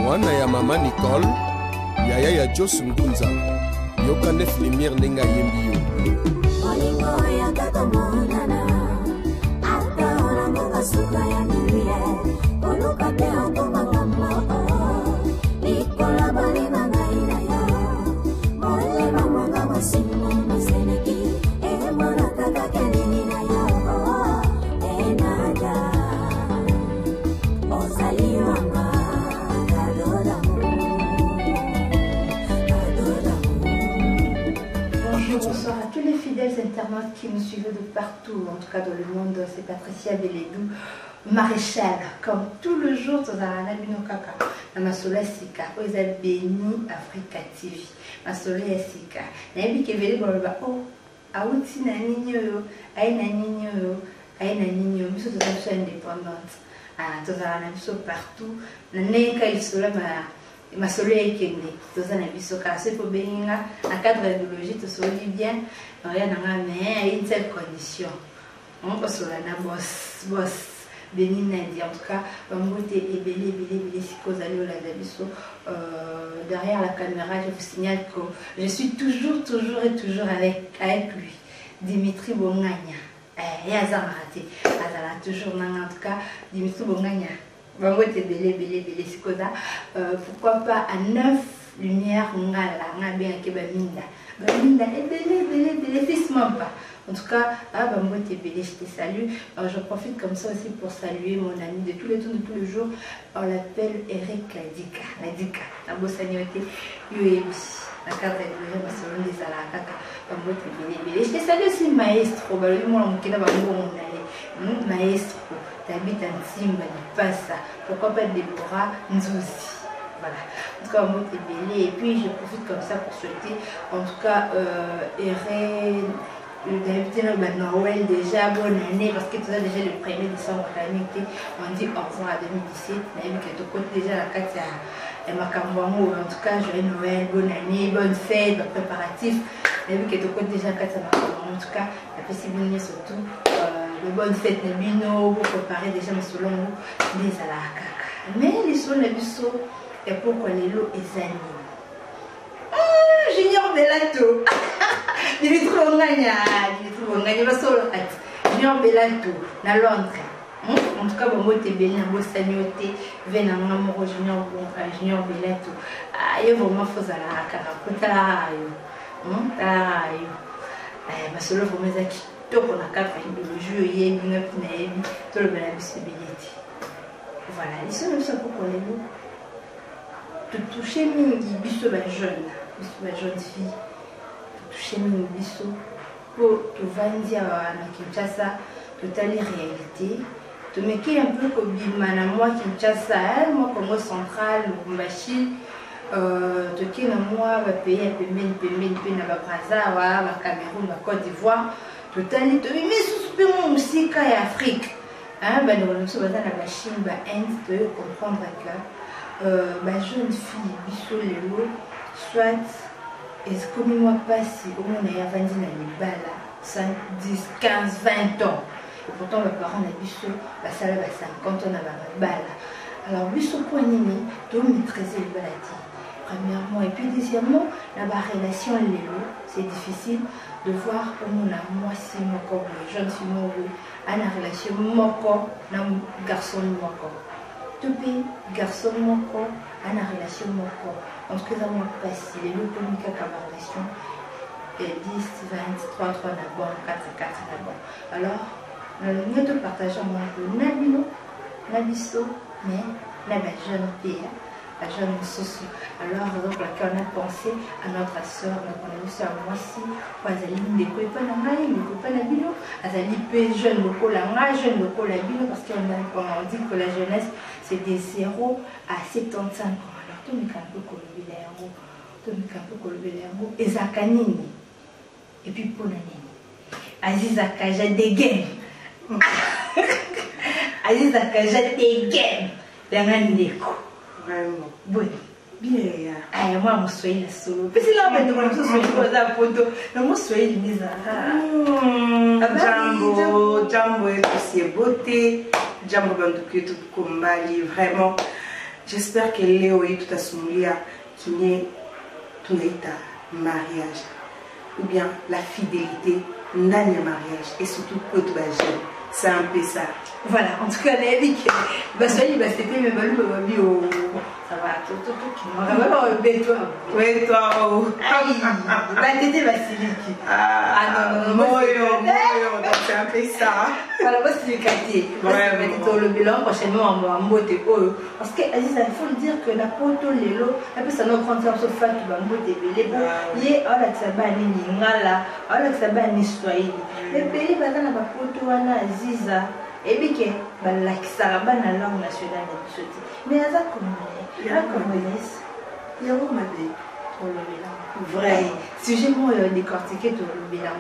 mwana ya mama Nicole yaya ya Jos Ngunza yoka nef lumière nenga yembi yo olingo ya tata monana ata ora monga suka ya niye oluka te okoma kama Nicola balina ngaina ya mole mamonga masimo maseneki e mona tata kenini na ya e nada osaliwanga. Bonsoir à tous les fidèles internautes qui nous suivent de partout, en tout cas dans le monde. C'est Patricia Beledou, maréchal, comme tout le jour, dans un abino kaka. Ma soleil sika, aux béni Africa TV. Ma soleil sika. Nabi kevele bolba oh, auti na ninyo yo, ay na ninyo yo, ay na ninyo. Miso de la indépendante. Ah, dans un abiso partout. Na neka isola ma soleil kende dans un abiso car c'est pour bénir un cadre idéologie tout soit bien rien n'a mais une telle condition on peut sur la boss bénir en tout cas on beauté et belé si cause aller au abiso derrière la caméra je vous signale que je suis toujours avec lui Dimitri Bonganya et Azar raté Azar toujours en tout cas Dimitri Bonganya. Pourquoi pas à 9 lumières en tout cas, je te salue. Je profite comme ça aussi pour saluer mon ami de tous les temps, de tous les jours. On l'appelle Eric Ladika. La bossagnoté, la carte de des alakaka. Je te salue aussi maestro. Maestro. T'habites en Timba, Passa, pourquoi pas Déborah Nzouzi. Voilà. En tout cas, moi, t'es belé. Et puis, je profite comme ça pour souhaiter, en tout cas, Noël déjà, bonne année, parce que tu as déjà le 1er décembre, on dit au revoir à 2017. Mais que tu comptes déjà la carte à Macambouamou. En tout cas, joyeux Noël, bonne année, bonne fête, bon préparatif. Mais que tu comptes déjà la carte à Macambouamou. En tout cas, la possibilité surtout. De bonnes fêtes de bino, vous préparez déjà mes solons, les alakaka. Mais les solons de biso, et pourquoi les lots et amis. Junior Bellato. Dimitri Bonganya, Junior Bellato, na Londres. En tout cas, bon, moi, t'es belle, na bossagnoté, venez en amour, Junior Bellato. Ah, il y a vraiment faux alakaka, talayo. Ma solo, vous me acquis. Donc on a quatre idéologies, il y a une tout le bien visibilité. Voilà, ils sont même ça pour qu'on les loue. De toucher mes bisous jeune fille, de toucher mes bisous pour te vendre à Kinshasa, de telle réalité, de me qui un peu comme Bimana, moi Kinshasa, moi Congo central, Lubumbashi. De qui moi va payer un peu na Brazza, va Cameroun, va Côte d'Ivoire. Totali to mais sous mon musique et Afrique hein ben nous sommes dans la Chine Inde de comprendre que jeune fille biso lelo soit est-ce que moi passe au monde ya vandi na libala 5 10 15 20 ans et pourtant mes parents na biso ba sala ba 50 ans na bala alors biso pour nini to maîtriser le balati premièrement et puis deuxièmement la relation lelo c'est difficile de voir comment la moitié moko jeune fille moko a une relation moko na garçon moko tout garçon moko a une relation moko en ce que ça m'a passé les lots communiquent comme relation 10 20 3 d'abord 4 d'abord alors nous te partageons mon nabino nabiso mais la jeune fille la jeune socio. Alors, donc, là, on a pensé à notre soeur, on a vu ça moi aussi, pour Azaline, des copains n'a des copains n'a bino, Azaline, jeune loco, la jeune loco, la bino, parce qu'on dit que la jeunesse, c'est des 0 à 75 ans. Alors, tout le monde peut lever l'herbe, et Zakanini, et puis pour l'année, Aziz Akaja dégaine, Aziz Akaja dégaine, d'un déco. Vraiment. Oui. Bien. Ah, moi, je suis là solo. Parce que là, je suis là photo. Je suis là. Jambo, c'est beauté. Jambo, Banduki, tout Kombali, vraiment. J'espère que Léo est tout à son lia qui n'est tout mariage. Ou bien la fidélité n'a ni mariage. Et surtout pour tout jeune. C'est un peu ça. Voilà, en tout cas, les amis, c'était mes balous, bio. Ça va, tout, on va voir toi. Oui, toi. Aïe, bah, t'étais Vasiliki. Ah, non, moi, c'est un peu ça. Voilà, moi, c'est le quartier. Vraiment. Le bilan, prochainement, on va m'emboter. Parce que, Aziza, il faut le dire que la poto, les lots, et puis ça nous prend ça, sauf que tu vas m'emboter. Les beaux, il y a, oh là, que ça va, ni ngala, oh là, que ça va, ni soyez. Les pays, bah, dans la poto, on a Aziza. Et bien que la langue nationale de ce type. Mais à ça, il y a un vrai. Si j'ai moi décortiqué tout le bilan,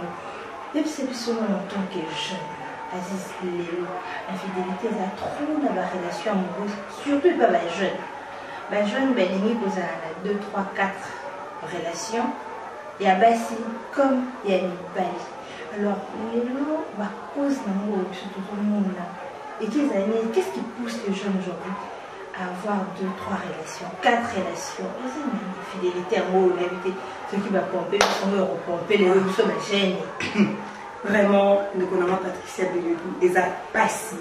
même si c'est souvent en tant que jeune, Aziz Léo, l'infidélité, il y a trop de relations amoureuses, surtout pas les jeunes. Les jeunes, ils ont 2, 3, 4 relations. Il y a Bassi comme il y a une Bali. Alors, les lots, cause surtout tout le monde là. Et qu'est-ce qui pousse les jeunes aujourd'hui à avoir 2, 3 relations, 4 relations? Et c'est une fidélité amour, l'habité. Ceux qui vont pomper, ils vont repomper, les autres sont gênés. Vraiment, nous connaissons Patricia Belledou, ils ont passé.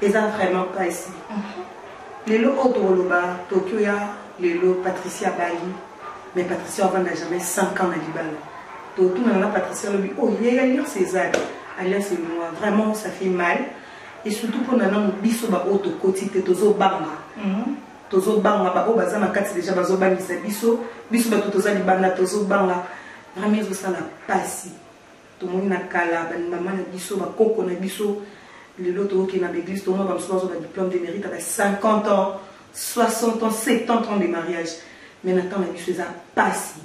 Ils ont vraiment passé. Les lots autour de Tokyo, les lots Patricia Bali, mais Patricia avant n'a jamais 5 ans à Libala. Tout le monde Patricia lui oh il y a l'alliance César alliance moi vraiment ça fait mal et surtout pour nana biso ba auto quotité tozo banga ba o baza makati déjà bazo bangisa biso ba toza libanda tozo banga vraiment zo ça la passi tout le monde na kala ba maman na biso ba koko na biso les loto qui na l'église tout le monde ba so ba diplôme de mérite avec 50 ans 60 ans 70 ans de mariage mais maintenant la biso ça passi.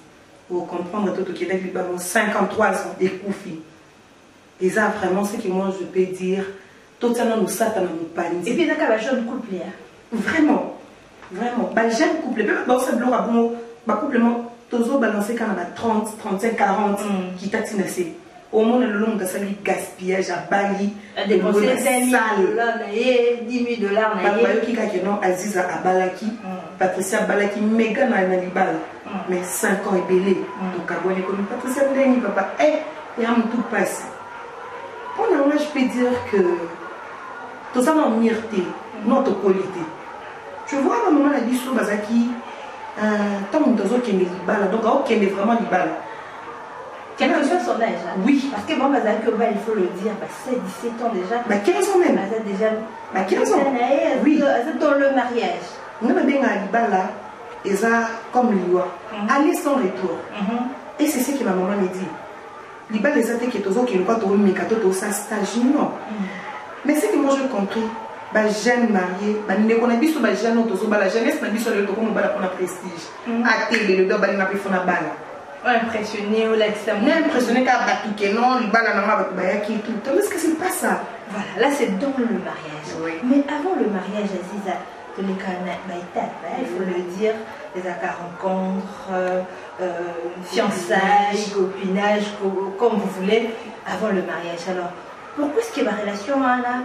Pour comprendre tout au Québec, ils ont 53 ans et Koufi. Et ça, vraiment, ce que moi je peux dire, tout ça, nous ça, nous panique. Et puis, il y a un jeune couple. Vraiment, vraiment. Un jeune couple, même dans ce bloc, un couple, toujours balancé quand on a 30, 35, 40 qui t'a tinacé. Au moins, le long de ça, il gaspillage à Bali, à dépenser 5 000 $, 10 000 $. Papa, qui a non Aziza à Balaki, Patricia Balaki, méga na Nalibal. Mais 5 ans et belé. Donc, à Bois comme Patricia Balaki, papa, il y a un tout passé. Pour moi, je peux dire que tout ça, notre myrté, notre qualité. Tu vois, à un moment, la dit sur Bazaki, tant que nous avons qui est Libala, donc, ok, mais vraiment Libala. Quel que soit son âge. Oui. Parce que bon, il faut le dire, 17 ans déjà. 15 ans même. Déjà. 15 ans. Oui. C'est dans le mariage. Nous avons bien à Libala, et ça, comme l'Iwa, aller sans retour. Et c'est ce que ma maman me dit. Libala, les athées qui sont qui nous ont mis à stage, non. Mais ce que moi j'ai compris, les jeunes mariés, les jeunes la jeunesse, la prestige. À télé, le dos, il n'a pas fait la balle. Impressionné ou l'extrême. Impressionné car non, il est-ce que c'est pas ça? Voilà, là c'est dans le mariage. Oui. Mais avant le mariage, Aziza, il faut le dire, les rencontres, fiançailles, copinage, comme vous voulez, avant le mariage. Alors, pourquoi est-ce que ma relation là,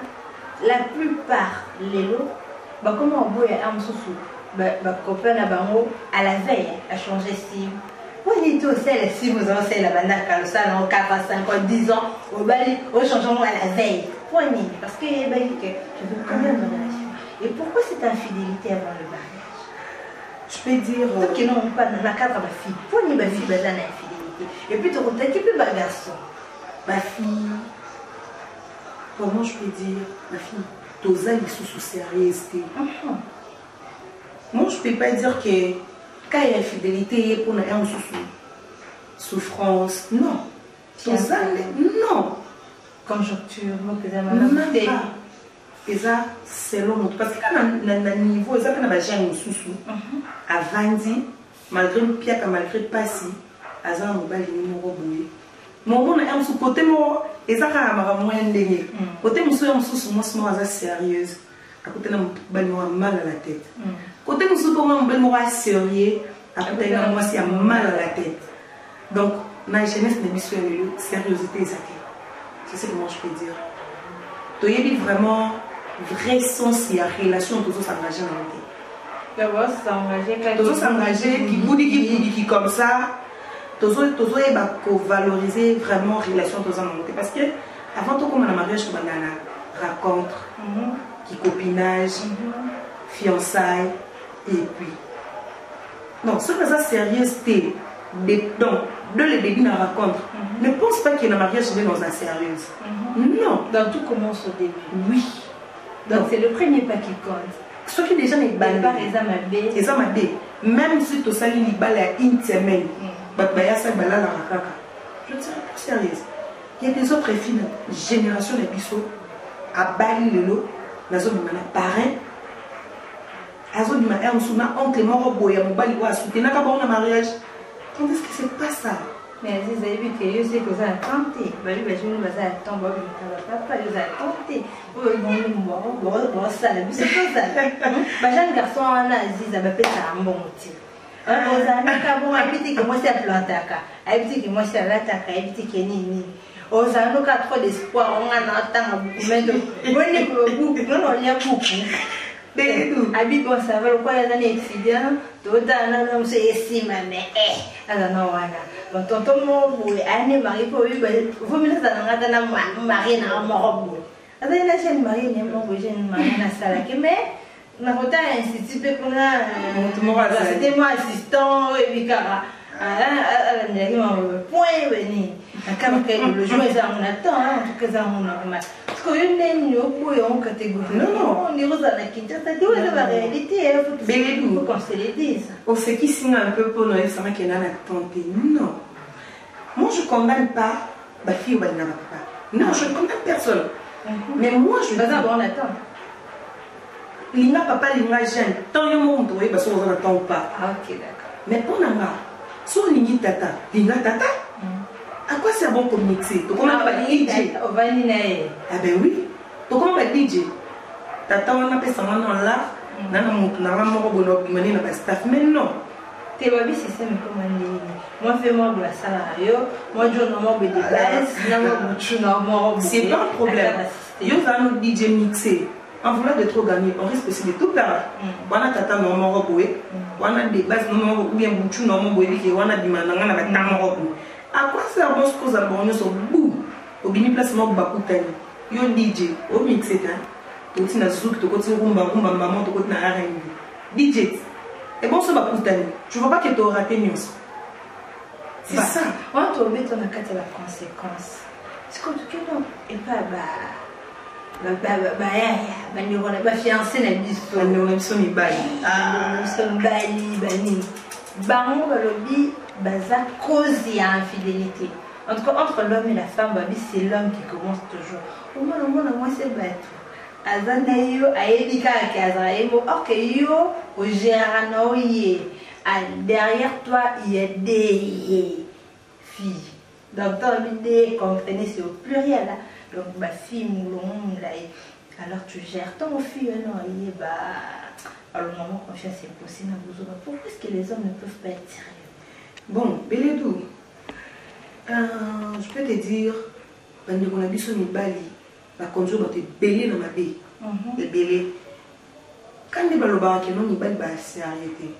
la plupart les lots, comment on voit un sous copain à la veille a changé si. On est tous celles si vous en savez la bande à en 4 à 5 ans, 10 ans, au changement à la veille. Parce que je veux quand même une relation. Et pourquoi cette infidélité avant le mariage? Je peux dire. Que non, pas dans la cadre de ma fille. Pourquoi ma fille a une infidélité? Et puis tu as plus ma garçon. Ma fille, comment je peux dire? Ma fille, tu as sous sérieuse. Moi, je ne peux pas dire que. Quand il y a infidélité, pour nous un souffrance, non. Non. Conjoncture, même pas. Et ça, c'est l'homme. Parce que quand on a un niveau, ça, quand on a un sous à 20 malgré le pied, malgré le passé, à ça, on va aller nous rebouiller. Mais on a un sous côté, et ça, on a moins d'ennemis. Côté, on a un sous, moi, sérieuse. À côté, on a mal à la tête. Côté nous sommes un sérieux, après moi c'est mal à la tête. Donc, dans la jeunesse de la sérieuseté, c'est ce que moi je peux dire. Tu as vraiment vrai sens et la relation de tous s'engager dans la vie. s'engager, qui boudiki comme ça. Tozo valoriser vraiment relation tozo monter parce que avant tout comme un mariage tu banana rencontre qui copinage fiançailles et puis non ce que ça sérieuseté donc de le début de la rencontre ne pense pas qu'il y a un mariage dans la sérieuse non donc tout commence au début oui donc c'est le premier pas qui compte ce qui déjà n'est pas les même si tu sali li balé une semaine je serais plus sérieuse. Il y a des autres filles, génération de bisous, à Bali, le lot, la zone de mon parrain, à zone de ma oncle, mort boy, à mon bali, à soutenir, n'a pas bon mariage. Tandis que c'est pas ça. Mais vous avez vu que je sais que vous avez tenté. Je vais vous attendre, papa, vous avez tenté. Bon, ça, c'est pas ça. Jeune garçon en Asie, ça m'appelle ça un bon motif. Bon, habiter que moi c'est plantaka, habiter que moi c'est l'attaque, habiter que ni. Aux anneaux qu'à trop d'espoir, on a attend beaucoup, mais beaucoup, non, il y a beaucoup. Habite bon, ça va, quoi, il y a un accident, tout un homme c'est ici, mais alors non, voilà. Donc, tonton, vous, année marié pour lui, vous me laissez dans un mari dans un morobo. Alors, il y a une mariée, il y a une mariée dans la salle, mais. Na kota institut pe kuna c'était moi assistant et puis cara ala ndaki ma point veni kama que le jour ça on attend en tout cas ça on normal parce que une n'est pas en catégorie non on est aux na Kinshasa c'est la réalité il faut qu'on se le dise on sait qui signe un peu pour nous ça va qu'il y en a tenté non moi je condamne pas ma fille ou n'a pas non je condamne personne mais moi je pas d'abord on attend Linga papa linga jeune tant yo monde oui parce qu'on n'attend pas ok d'accord mais pour nanga so lingi tata linga tata à quoi c'est bon pour mixer to comment ba DJ on va ni ah ben oui to comment ba DJ tata on appelle ça maintenant là nana mutu na moko bono bimani na staff mais non te babi système comment ni moi fais moi la salario moi je normalement be de base na moi mutu normalement c'est pas un problème yo va nous DJ mixer. En voulant de trop gagner, on risque aussi de tout perdre. On a tata non roboué, on a des bases non ou bien bouchou non boy qui on a dit maintenant on a pas tant robou. À quoi ça bon ce que ça bon sur bout. Au bini place mo bakutani. Yo DJ, au mixer hein. Tu aussi na zouk, tu côté rumba maman, tu côté na R&B. DJ. Et bon ce bakutani. Tu vois pas que tu auras raté news. C'est ça. On te met on a quatre la conséquence. C'est comme que non et pas ba fiancé na biso na biso mibali bali bango balobi baza cause ya infidélité en tout cas entre l'homme et la femme babi c'est l'homme qui commence toujours au moins moi c'est bateau azana yo ayebi kaka ke azala mo ok yo au gérano yé derrière toi il y a des filles donc toi bidé comprenez c'est au pluriel là. Donc ma fille moulon alors tu gères ton fille non il bah alors maman confiance c'est possible pourquoi est-ce que les hommes ne peuvent pas être sérieux bon Beledou je peux te dire quand on a vu son mibali la conjointe va te belé dans ma vie le belé quand les baloba que non mibali va s'arrêter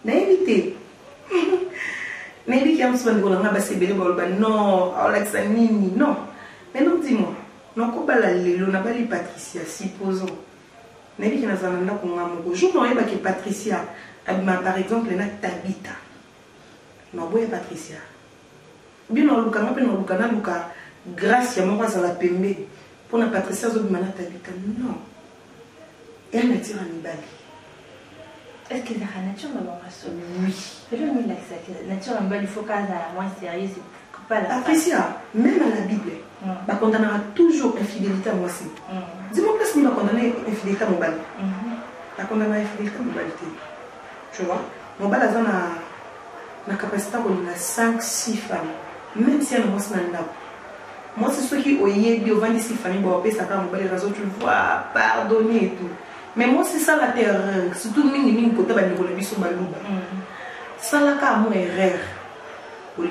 n'a évité mais il y a un soin de on a passé belé baloba non Alex nini non. Mais non, dis-moi, non, quand on a les Patricia, supposons, mais il y a un jour, on a que Patricia, par exemple, il y a Tabita. Non, il y a Patricia. Bien, on a grâce à moi, ça la pembe. Pour la Patricia, on a Tabita. Non. Elle n'a tiré un bali. Est-ce que la nature m'a montré oui. La nature m'a il faut qu'elle soit moins sérieuse. Patricia, même à la Bible, on condamnera toujours infidélité à moi aussi. Dis-moi qu'est-ce qui va condamner infidélité à mon bal. La condamner infidélité à mon bal. Tu vois, mon bal a la capacité de 5-6 femmes, même si elle ne m'ose pas. Moi, c'est ceux qui ont eu 26 familles, bon, ça va mon bal, tu vois, pardonner et tout. Mais moi, c'est ça la terreur. Surtout, nous, côté de la sur Balouba. Ça, la cas, mon erreur. Ah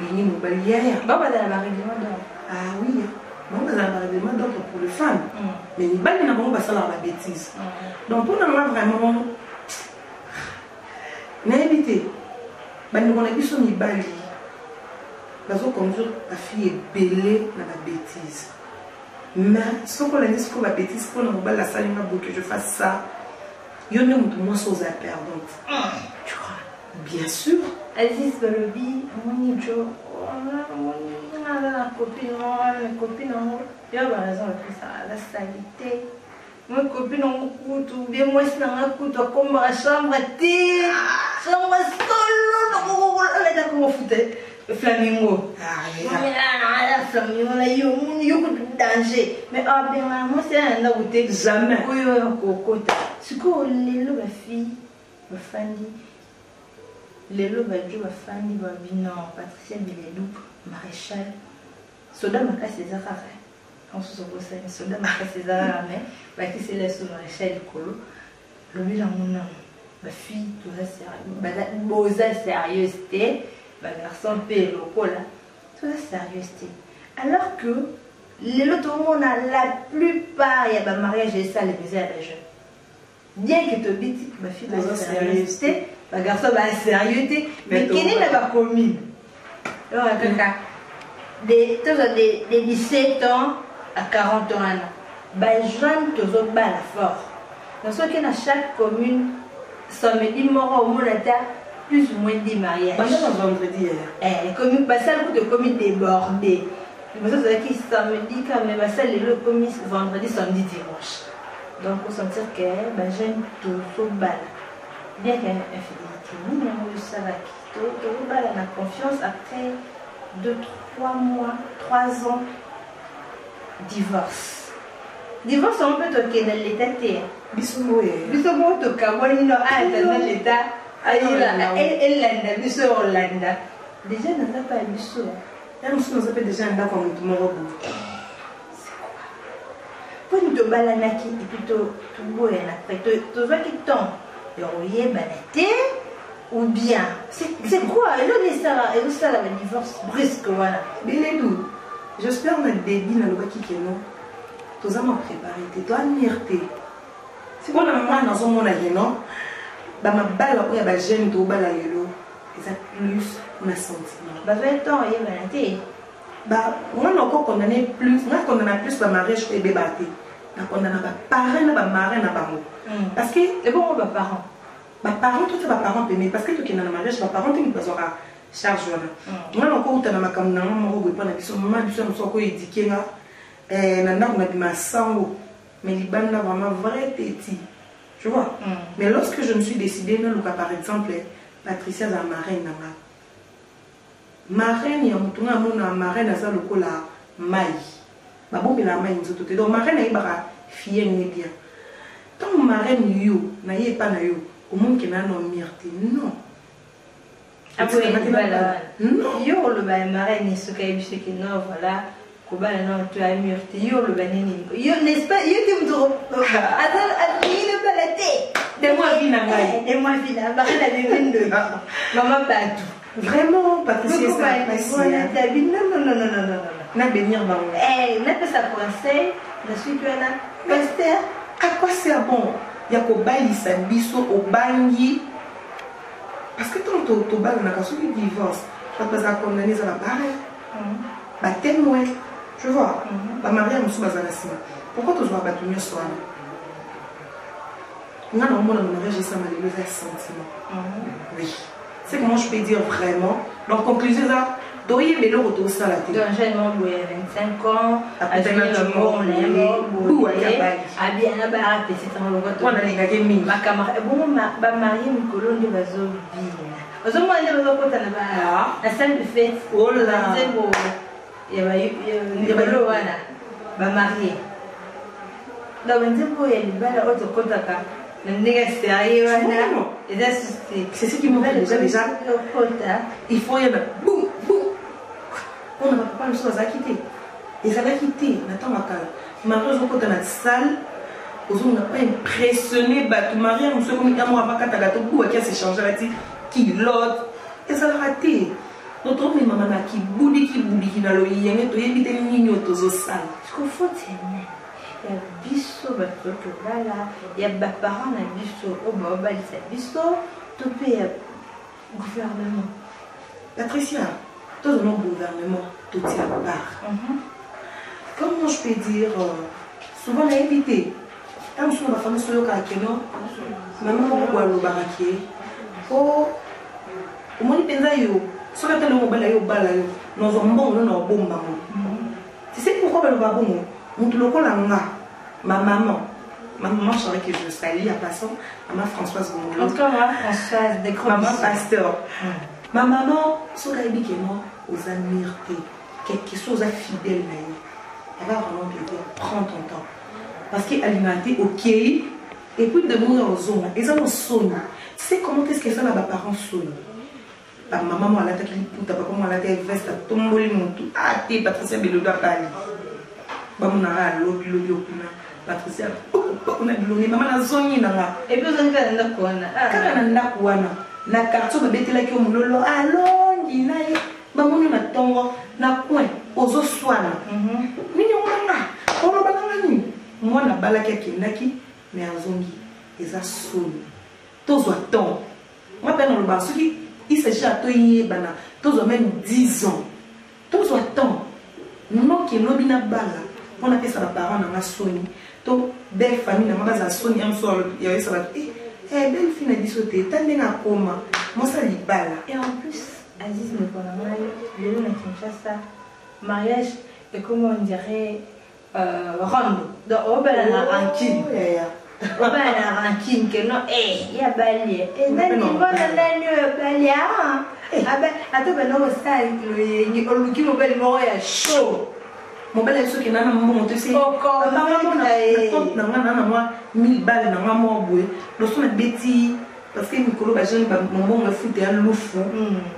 oui, bon, c'est un règlement d'ordre pour les femmes. Mais les balles n'ont pas ça la bêtise. Donc pour nous vraiment, bandeko na biso mibali bazoconduire bafille ebele na babêtise. Mais soki olandi sikoyo babêtise mpona mobali asalinga boye que je fasse ça, yo nde moto mwasi oza perdante. Tu crois? Bien sûr. Aziz balobi amoni jo aza na copine yango yo baraison bapesa asali te. Moi copine yango kutu bien mwasi nanga kutu akombaka chambre te, chambre solo nakokolala komofute flamingo. Flamingo na yo kutu danger. Mais abenga mwasi ayanda kote jamais oyo yakokota. Sikoyo lelo bafille bafandi lelo bajo bafandi babina Patricia Biledou maréchal soda makasi eza kaka onsusokosani soda makasi eza kaka me bakisela so maréchal likolo lobi nango nano bafille boza sérieuse te bagarçon mpe lokola toza sérieuse te. Alors que lelo tomona la plupart ya bamariage esalemeza ya bajeune bien que tobiti bafille boza sérieuse te bagarçon ba sérieux, mais quel est la commune? De 17 ans à 40 ans, les jeunes toujours la fort. Dans ce cas, dans chaque commune, samedi mort au monde plus ou moins 10 mariages. Vendredi. Les communes, ça le commune débordée. Les gens qui samedi quand même, ça le commune vendredi, samedi, dimanche. Donc on sentir que les jeunes toujours bien qu'il y ait une infidélité, nous ça va quitter, la confiance après 2-3 mois, 3 ans, divorce. Divorce, on peut toquer dans l'état terre. Bisoumo toka, moi, il a dans l'état, elle l'a biso Hollanda. Déjà, on n'a pas biso. Là, nous appelle déjà un gars comme tout le monde. Pour nous te balanaki, et puis tout beau, après, tu vois qui tombe. Ou bien c'est quoi et ça la divorce brusque voilà Biledou j'espère que le début na lobaki que non toza ma préparé te toi mierté c'est quoi la maman dans son monde non ba mabala oya ba jeune to bala yelo ça plus na sentiment ba 20 ans et balate ba on a encore condamné plus on a condamné plus ba mariage et débatté na condamné ba parents na ba marraine na ba mo parce que et bon ba parents tout ça parents payés parce que tout qui dans le mariage parents qui besoin à charge on a encore tout na makambo na mama ko pona biso maman biso no soko éduquer na na ndako na bima sango mais libanda vraiment vrai petit tu vois mais lorsque je me suis décidée dans le cas par exemple Patricia la marraine na marraine ya mutunga mona marraine za lokola mai babombi la mai nzoto te donc marraine ibara fille ni bien tant marraine yo na ye pa na yo au monde qui n'a non mierté non après non yo le ba marraine ce qui est qui non voilà koba non tu as mierté yo le banini yo n'est-ce pas yo te mdro attends il pas la tête de moi vina ngai de moi vina ba la de maman Badou vraiment Patricia voilà ta vie non na bénir ba n'a pas ça conseil je suis que là pasteur à quoi c'est bon ya ko balisa biso obangi parce que tant to bal na kaso du divorce pas ça condamner ça la barre ba témoin tu vois ba mariage musu bazana sima pourquoi tu vois ba tunyo soir on a normalement le mariage ça m'a les sentiments oui c'est comment je peux dire vraiment donc conclusion ça doye belo retour ça la tête donc j'ai mon boy 25 ans à bien le monde à bien la barre petit en le retour on a les gars mi ma camarade bon ba marié mikolo nde bazo bina bazo mo nde bazo kota na ba la salle de fête oh là c'est beau et ba le wana ba marié donc nde beau ya libala auto kota ka ndenge sérieux wana et c'est ce qui me fait déjà il faut y aller boum on n'a pas le choix à quitter et ça va quitter attends ma cale marie au côté de la salle on n'a pas impressionné bah tout marie on se comme il y a moi pas qu'à gâteau ou qui s'échanger là qui l'autre et ça va rater notre maman qui boudi qui dans le yéné to éviter les lignes autour de salle ce qu'il faut c'est biso bato bala ya ba parents na biso o ba balisa biso to pe Gouvernement. Patricia, tout le gouvernement, tout tient à part. Comment je peux dire, souvent on a évité. Quand je suis dans la famille, je suis dans maman, je suis dans oh, au moins, il y a des gens qui ont des gens tu sais pourquoi je suis ma maman, je savais que je salue à passant, maman Françoise Gongolo. En tout cas, maman Françoise, des gros maman pasteur. Ma maman, ce qu'elle dit aux amirtés, quelque chose de fidèle, elle va vraiment te dire, prends ton temps. Parce qu'elle alimentait ok, et puis de mourir aux zones, ils ont sonné. Tu sais comment est-ce que ça, mes parents sonnent? Ma maman, elle a été papa, comment elle a été veste, elle a tombé mon tout. Ah, t'es Patricia Beloda Pali. Maman, elle a lobby, Patricia, on a dit, maman, elle a zonné. Et puis, on a dit, on a na quartier ba betela ki omulolo alongi naye bamoni matongo na coin ozo swana nini ngana ono bananga ni mwana balaki akendaki mais azongi eza soni tozwa temps moi pe na loba soki il s'agit à toye bana tozwa même 10 ans tozwa temps non ki lobi na bala on a fait ça la parent na soni to belle famille na mabaza soni am so ya esa la belle fille n'a dit sauter, t'as bien à coma, moi ça lui balle. Et en plus, Aziz me connaît, le nom est ça, mariage et comment on dirait rando. Donc on va la rancune. On va la rancune que non, il y a balé. Et dans le niveau de l'année balé, attends, ben non, ça, le qui m'appelle moi est chaud. Mon bel est ce qui n'a pas monté. C'est moi 1000 balles dans moi boué. Nous sommes bêtis parce que Nicolas Bajen mon me fout à l'oufou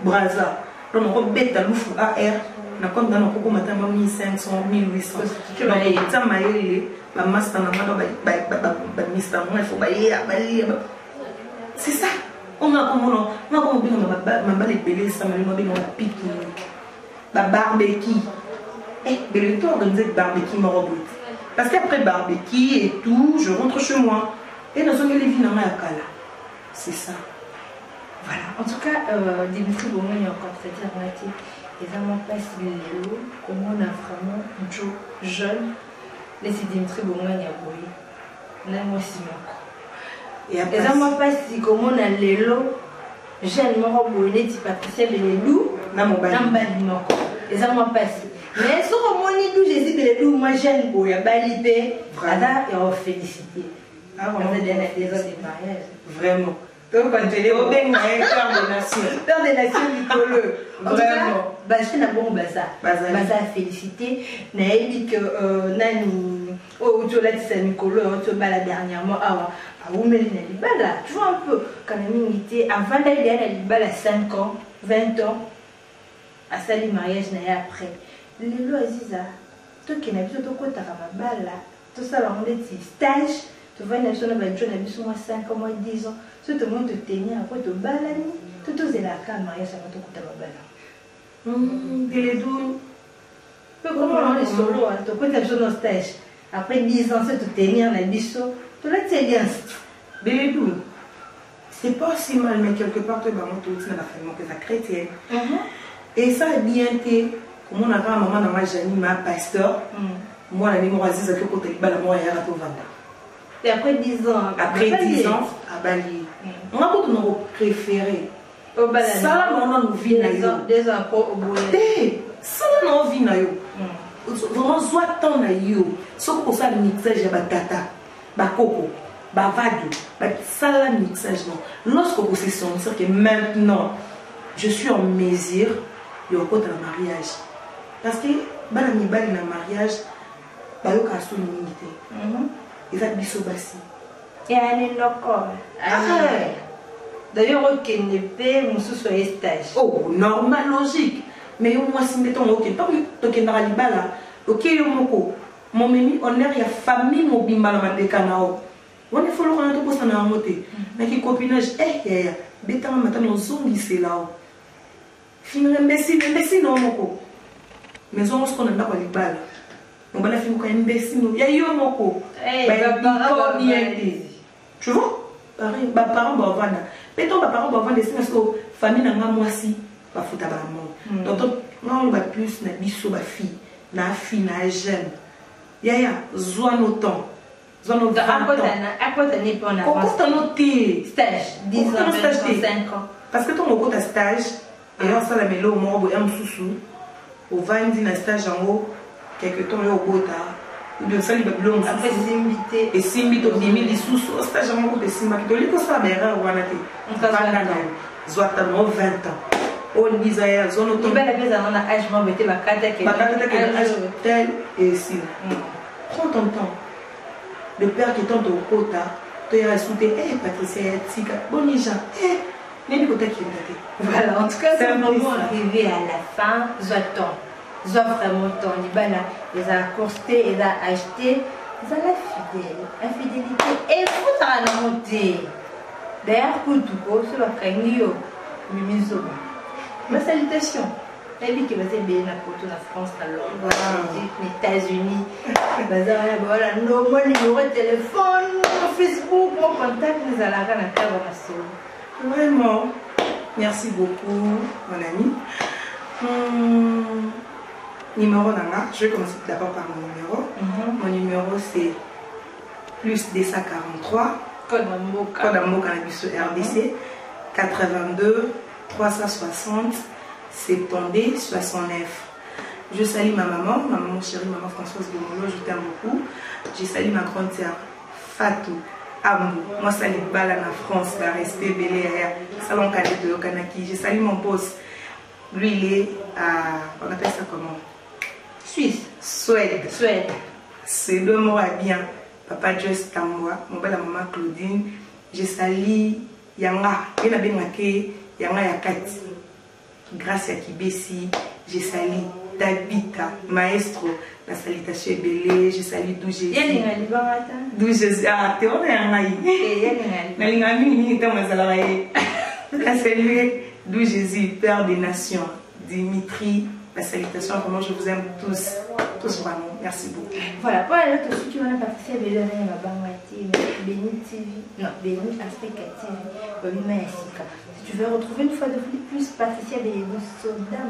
braza. Donc on bête à l'oufou AR. Na compte dans nos matin 1500 1800. Tu vas aller ça maïli ba master na ba mister moi il faut bailler à bailler. C'est ça. On a comme bien ma balle pelée ça me bien on pique-nique. Ba barbecue. Mais le temps d'organiser le barbecue me reboute. Parce qu'après barbecue et tout, je rentre chez moi. Et dans ce cas, les vies n'ont rien à cala. C'est ça. Voilà. En tout cas, Dimitri Bongo, il y a encore cette alternative. Et ça m'a pas si lélo, comment on a vraiment un jour jeune. Mais c'est Dimitri Bongo, il y a boui. Là, moi, c'est mon corps. Et ça m'a pas si comment on a lélo, jeune, moi, boui, les petits Patricia, les loups, dans mon bal. Et ça m'a pas si. Mais si on m'a dit que j'ai dit que moi jeune pour y a validé, voilà, et on félicité. Ah, on a des mariages. Vraiment. Donc, quand tu es au Bénin, père des nations. Père des nations, Nicolas. Vraiment. Je suis un bon bazar. Bazar félicité. Je dit que Nani, oh, tu l'as dit, c'est Nicolas, tu vas la dernièrement. Ah, vous mettez les balles là. Tu vois un peu, quand même, il était avant d'aller à la balle à 5 ans, 20 ans, à ça, le mariage n'est après. Lelo Aziza, toi qui n'as pas de quoi t'as ma balle là, tout ça va rendre des stages, tu vois une nation de Banjo, on a vu sur moi 5 ans, 10 ans, tout le monde te tenir à quoi te balani, tout aux élacas, mariage, ça va te coûter ma balle. Et les deux, comment on est solo, tu vois t'as besoin d'un stage, après 10 ans, c'est te tenir dans le biseau, tu l'as c'est bien. Mais les deux, c'est pas si mal, mais quelque part, tu vas monter aussi dans la famille que ça chrétienne. Et ça a bien été. Comment on a un maman dans ma Janie, ma pasteur. Moi, la numéro Aziz, à côté de la moi, il y a la vendre. Et après 10 ans, après 10 ans, à Bali. On a beaucoup de nos préférés. Ça, on a nos vies. Des ans au bout. Ça, on a nos vies. Vraiment, soit tant na yo. Sauf pour ça, le mixage, il y a batata, bakoko, bavadu, ça, le mixage. Lorsque vous se sentir que maintenant, je suis en mesure, il y a encore un mariage. Parce que dans le mariage, il y a un minute. Il y a un bisobasi. Il y a un encore. D'ailleurs, aucun épée, mon sous stage. Oh, normal, logique. Mais moi, si mettons aucun. Tant que tu es dans la libala, ok, mon mimi, on est la famille, mon bimba, la décanao. On est follow on a tout pour ça dans la moté. Mais qui copinage, bétan, maintenant, on zone c'est là. Finir imbécile non moko. Mais on se connaît pas les balles. On va faire un imbécile. Il y a eu un moko. Tu vois? parents bavanda peto parents bavanda c'est parce que famille na nga mwasi ba futa ba mon donc non ba plus na biso ba fille na jeune yaya zoa no temps zoa no 20 ans à quoi t'as né pour en avance quand t'as stage 10 ans 25 ans parce que ton au ta stage et on ça la melo mo bo am susu au vandi na stage en haut quelque temps yo bota ou bien ça li ba blongo après invité et simbi to 10 000 sous au stage en haut de simba to li ko ça bera wana te vanda na zoa ta no 20 ans on disait à la zone autonome. Il va la dans âge, moi, mettez ma carte qui est tel et si. Prends ton temps. Le père qui est au quota, tu as sauté, Patricia, Tika, bon, les gens, voilà, en tout cas, c'est vraiment arrivé à la fin, Zoaton. Zoa vraiment ton, ils ont accosté, ils ont acheté, ils ont la fidélité. Et vous, ça a monté. D'ailleurs, Koutouko, c'est la Kangio, Mimizo. Ma salutation. La vie qui va être bien pour la France, les États-Unis. Voilà, nos numéros de téléphone, Facebook, mon contact, nous allons avoir un cadre national. Vraiment, merci beaucoup, mon ami. Numéro Nana, je vais commencer d'abord par mon numéro. Mon numéro c'est plus 243. Code Ambo Cannabis RDC 82 360 70 69. Je salue ma maman chérie, maman Françoise Bomolo, je t'aime beaucoup. Je salue ma grande sœur Fatou Ambo. Moi, salue Bala en France, la respect Belé, Salon Cadet de Yokanaki. Je salue mon boss. Lui, il est à, on appelle ça comment? Suède. C'est deux mots à bien. Papa Joyce Tamwa, mon belle maman Claudine. Je salue Yanga. Il y a bien marqué Yanga Yakati. Grâce à Kibesi, je salue Tabita, maestro. La salutation est belle. Je salue d'où Jésus. D'où Jésus. Ah, t'es on est en aïe. La salut d'où Jésus, Père des nations. Dimitri, la salutation. Vraiment, je vous aime tous. Tous vraiment. Merci beaucoup. Voilà, pour la note aussi, tu vas participer à Béni TV, non, Béni Africa TV, si tu veux retrouver une fois de plus Patricia Béni Soda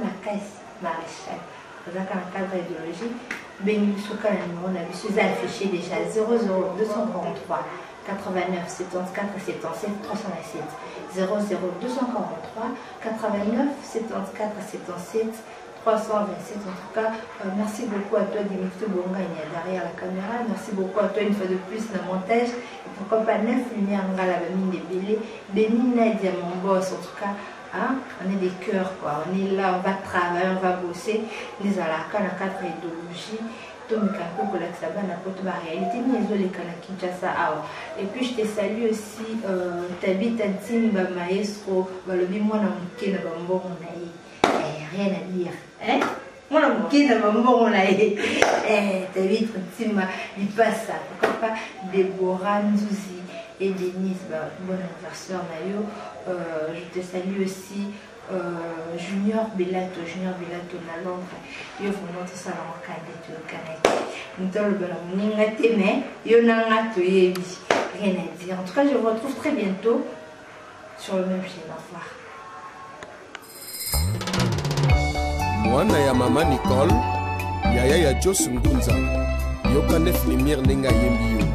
Maréchal, dans un cadre idéologique, Béni Souka, le numéro on a vu, suis affiché déjà 00243 89 74 77 327 00243 89 74 77 327. En tout cas, merci beaucoup à toi Dimitri Bongania derrière la caméra. Merci beaucoup à toi une fois de plus le montage. Et pourquoi pas 9 lumières à la mine des Bélé. Béni Nadia mon boss. En tout cas, hein, on est des cœurs quoi. On est là, on va travailler, on va bosser. Les alaka la cadre idéologie. Et puis je te salue aussi Tabita Timba Maestro rien à dire. Hein? Moi, je il passe ça. Pourquoi pas Déborah Nzouzi et Denise, bon anniversaire Mayo. Je te salue aussi Junior Bellato na Londres. Yo vraiment tout ça dans le cadre de Canada. Nous avons le ballon mais yo n'a rien à dire. En tout cas, je vous retrouve très bientôt sur le même chaîne. Au revoir. Mwana ya mama Nicole, yaya ya Jos Ngunza, yoka 9 lumière nenga yembi yo.